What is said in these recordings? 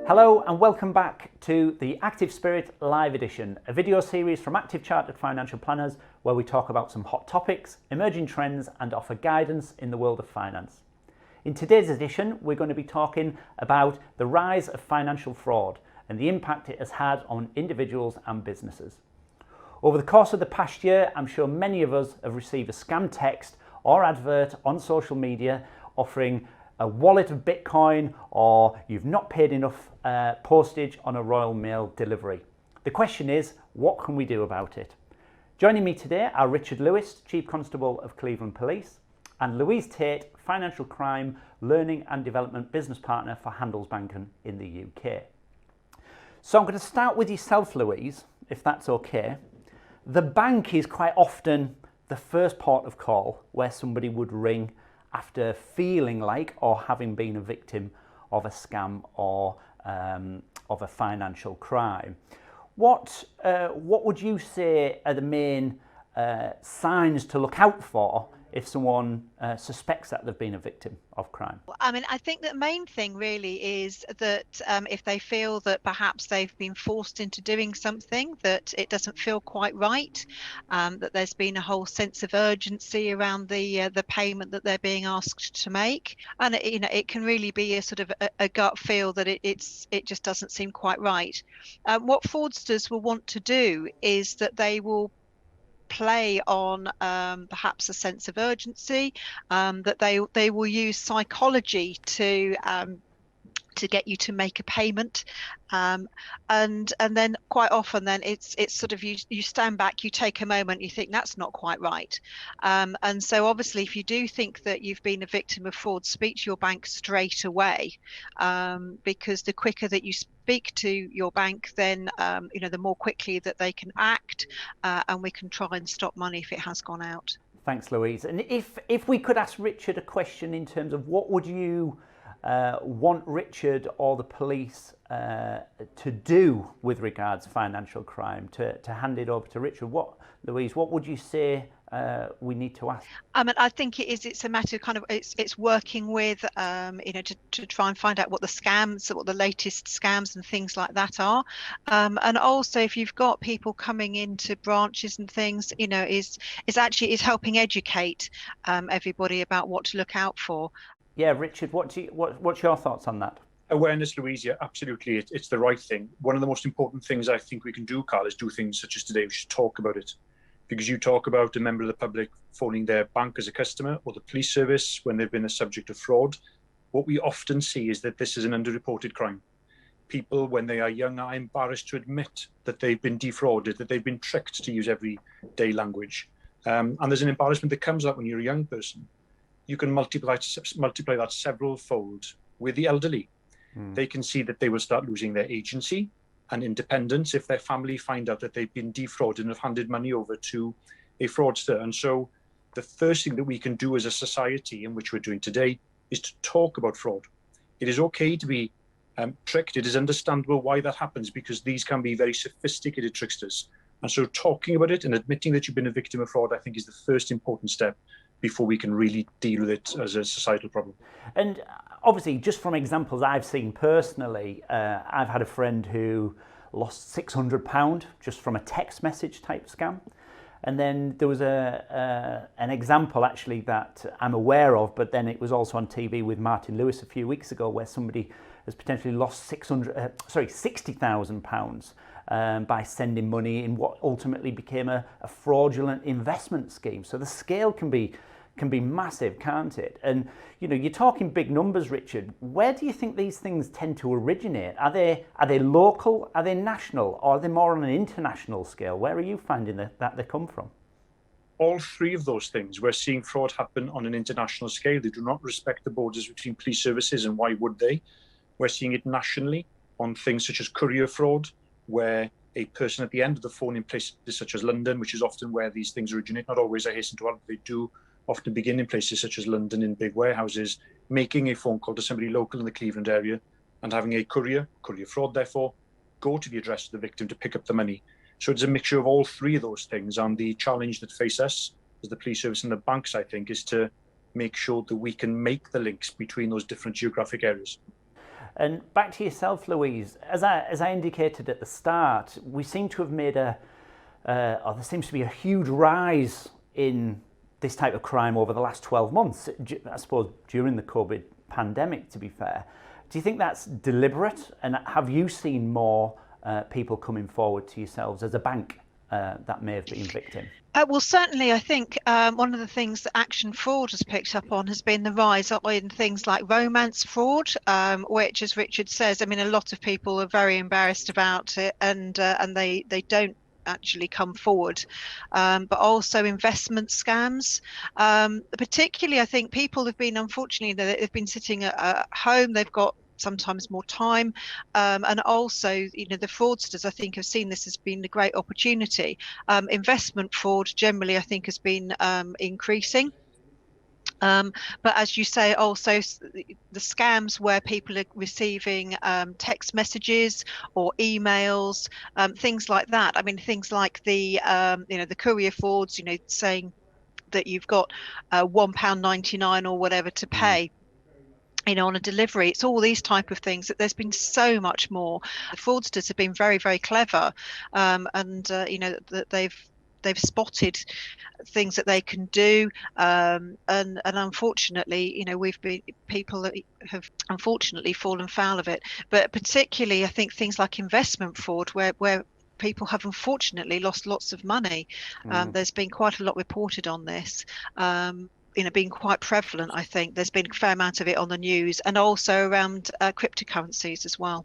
Hello and welcome back to the Active Spirit Live Edition, a video series from Active Chartered Financial Planners where we talk about some hot topics, emerging trends and offer guidance in the world of finance. In today's edition, we're going to be talking about the rise of financial fraud and the impact it has had on individuals and businesses. Over the course of the past year, I'm sure many of us have received a scam text or advert on social media offering a wallet of Bitcoin, or you've not paid enough postage on a Royal Mail delivery. The question is, what can we do about it? Joining me today are Richard Lewis, Chief Constable of Cleveland Police, and Louise Tate, Financial Crime Learning and Development Business Partner for Handelsbanken in the UK. So I'm going to start with yourself, Louise, if that's okay. The bank is quite often the first port of call where somebody would ring after feeling like or having been a victim of a scam or of a financial crime. What would you say are the main signs to look out for if someone suspects that they've been a victim of crime? I mean, I think the main thing really is that if they feel that perhaps they've been forced into doing something that it doesn't feel quite right, that there's been a whole sense of urgency around the payment that they're being asked to make, and it can really be a sort of a gut feel that it just doesn't seem quite right. What fraudsters will want to do is that they will play on perhaps a sense of urgency, that they will use psychology to get you to make a payment, and then quite often then it's sort of you stand back, you take a moment, you think that's not quite right, and so obviously if you do think that you've been a victim of fraud, speak to your bank straight away, because the quicker that you speak to your bank, then the more quickly that they can act, and we can try and stop money if it has gone out. Thanks, Louise. And if we could ask Richard a question in terms of what would you want Richard or the police to do with regards to financial crime, to hand it over to Richard, Louise, what would you say we need to ask? I mean, I think it's a matter of kind of it's working with to try and find out what the latest scams and things like that are, and also if you've got people coming into branches and things, is helping educate everybody about what to look out for. Yeah, Richard, what's your thoughts on that? Awareness, Louise, yeah, absolutely. It's the right thing. One of the most important things I think we can do, Karl, is do things such as today. We should talk about it. Because you talk about a member of the public phoning their bank as a customer or the police service when they've been a subject of fraud. What we often see is that this is an underreported crime. People, when they are young, are embarrassed to admit that they've been defrauded, that they've been tricked, to use everyday language. And there's an embarrassment that comes up when you're a young person. You can multiply that several fold with the elderly. They can see that they will start losing their agency and independence if their family find out that they've been defrauded and have handed money over to a fraudster. And so the first thing that we can do as a society, in which we're doing today, is to talk about fraud. It is okay to be tricked. It is understandable why that happens, because these can be very sophisticated tricksters. And so talking about it and admitting that you've been a victim of fraud, I think, is the first important step before we can really deal with it as a societal problem. And obviously, just from examples I've seen personally, I've had a friend who lost £600 just from a text message type scam. And then there was an example actually that I'm aware of, but then it was also on TV with Martin Lewis a few weeks ago, where somebody has potentially lost £60,000 by sending money in what ultimately became a fraudulent investment scheme. So the scale can be massive, can't it? And you're talking big numbers, Richard. Where do you think these things tend to originate? Are they local? Are they national? Or are they more on an international scale? Where are you finding that they come from? All three of those things. We're seeing fraud happen on an international scale. They do not respect the borders between police services, and why would they? We're seeing it nationally on things such as courier fraud, where a person at the end of the phone in places such as London, which is often where these things originate, not always, I hasten to add, but they do often begin in places such as London, in big warehouses, making a phone call to somebody local in the Cleveland area and having a courier fraud, therefore, go to the address of the victim to pick up the money. So it's a mixture of all three of those things. And the challenge that face us as the police service and the banks, I think, is to make sure that we can make the links between those different geographic areas. And back to yourself, Louise. As I indicated at the start, we seem to have made or there seems to be a huge rise in this type of crime over the last 12 months, I suppose during the COVID pandemic, to be fair. Do you think that's deliberate? And have you seen more people coming forward to yourselves as a bank that may have been victim? Well, certainly, I think one of the things that Action Fraud has picked up on has been the rise in things like romance fraud, which, as Richard says, I mean, a lot of people are very embarrassed about it, and they don't actually come forward, but also investment scams. Particularly, I think people have been, unfortunately, they've been sitting at home, they've got sometimes more time, and also, you know, the fraudsters, I think, have seen this as being a great opportunity. Investment fraud generally, I think, has been increasing. But as you say, also the scams where people are receiving text messages or emails, things like that. I mean, things like the the courier frauds, you know, saying that you've got £1.99 or whatever to pay, you know, on a delivery. It's all these type of things that there's been so much more. The fraudsters have been very, very clever, and you know, that they've spotted things that they can do, and unfortunately, you know, people that have unfortunately fallen foul of it. But particularly, I think things like investment fraud, where people have unfortunately lost lots of money. There's been quite a lot reported on this. You know, being quite prevalent. I think there's been a fair amount of it on the news, and also around cryptocurrencies as well.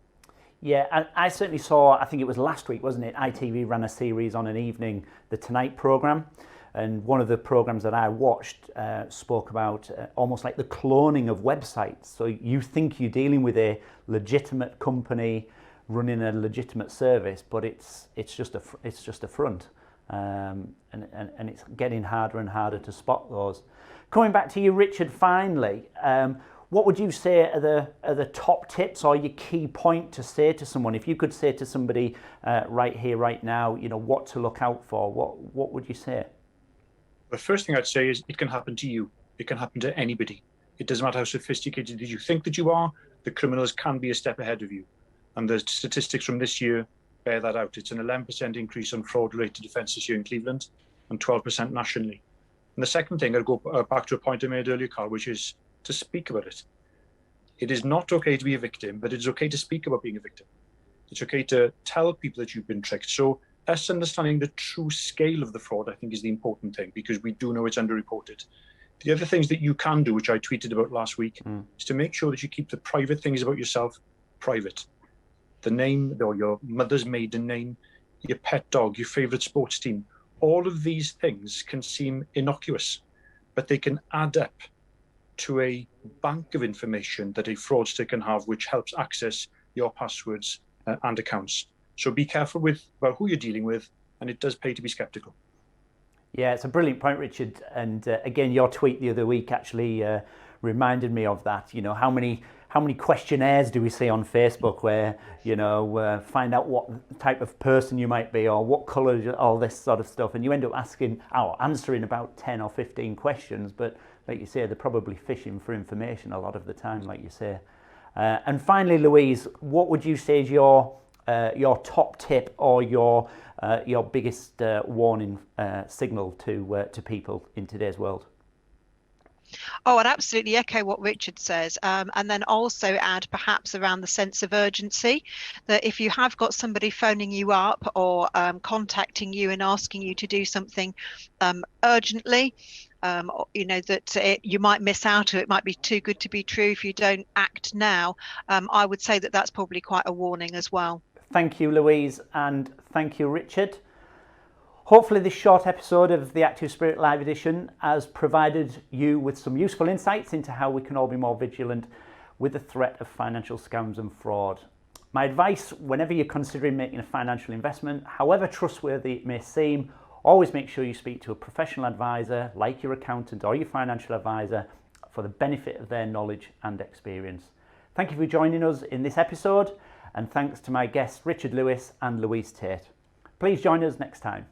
Yeah, and I certainly saw, I think it was last week, wasn't it? ITV ran a series on an evening, the Tonight programme, and one of the programmes that I watched spoke about almost like the cloning of websites. So you think you're dealing with a legitimate company running a legitimate service, but it's just a front, and it's getting harder and harder to spot those. Coming back to you, Richard, finally. What would you say are the top tips or your key point to say to someone? If you could say to somebody right here, right now, you know, what to look out for, what would you say? The first thing I'd say is it can happen to you. It can happen to anybody. It doesn't matter how sophisticated you think that you are. The criminals can be a step ahead of you. And the statistics from this year bear that out. It's an 11% increase on fraud-related offences here in Cleveland and 12% nationally. And the second thing, I'll go back to a point I made earlier, Karl, which is to speak about it. It is not okay to be a victim, but it's okay to speak about being a victim. It's okay to tell people that you've been tricked. So us understanding the true scale of the fraud, I think, is the important thing, because we do know it's underreported. The other things that you can do, which I tweeted about last week, is to make sure that you keep the private things about yourself private. The name, or your mother's maiden name, your pet dog, your favourite sports team. All of these things can seem innocuous, but they can add up to a bank of information that a fraudster can have, which helps access your passwords and accounts. So be careful about who you're dealing with, and it does pay to be skeptical. Yeah, it's a brilliant point, Richard. And again, your tweet the other week actually reminded me of that. You know, how many questionnaires do we see on Facebook where, you know, find out what type of person you might be or what colour, all this sort of stuff, and you end up answering about 10 or 15 questions, but like you say, they're probably fishing for information a lot of the time, like you say. And finally, Louise, what would you say is your top tip or your biggest warning signal to people in today's world? Oh, I'd absolutely echo what Richard says, and then also add perhaps around the sense of urgency, that if you have got somebody phoning you up or contacting you and asking you to do something urgently, you know, that you might miss out, or it might be too good to be true if you don't act now. I would say that that's probably quite a warning as well. Thank you, Louise, and thank you, Richard. Hopefully this short episode of the Active Spirit Live Edition has provided you with some useful insights into how we can all be more vigilant with the threat of financial scams and fraud. My advice, whenever you're considering making a financial investment, however trustworthy it may seem, always make sure you speak to a professional advisor like your accountant or your financial advisor for the benefit of their knowledge and experience. Thank you for joining us in this episode, and thanks to my guests Richard Lewis and Louise Tate. Please join us next time.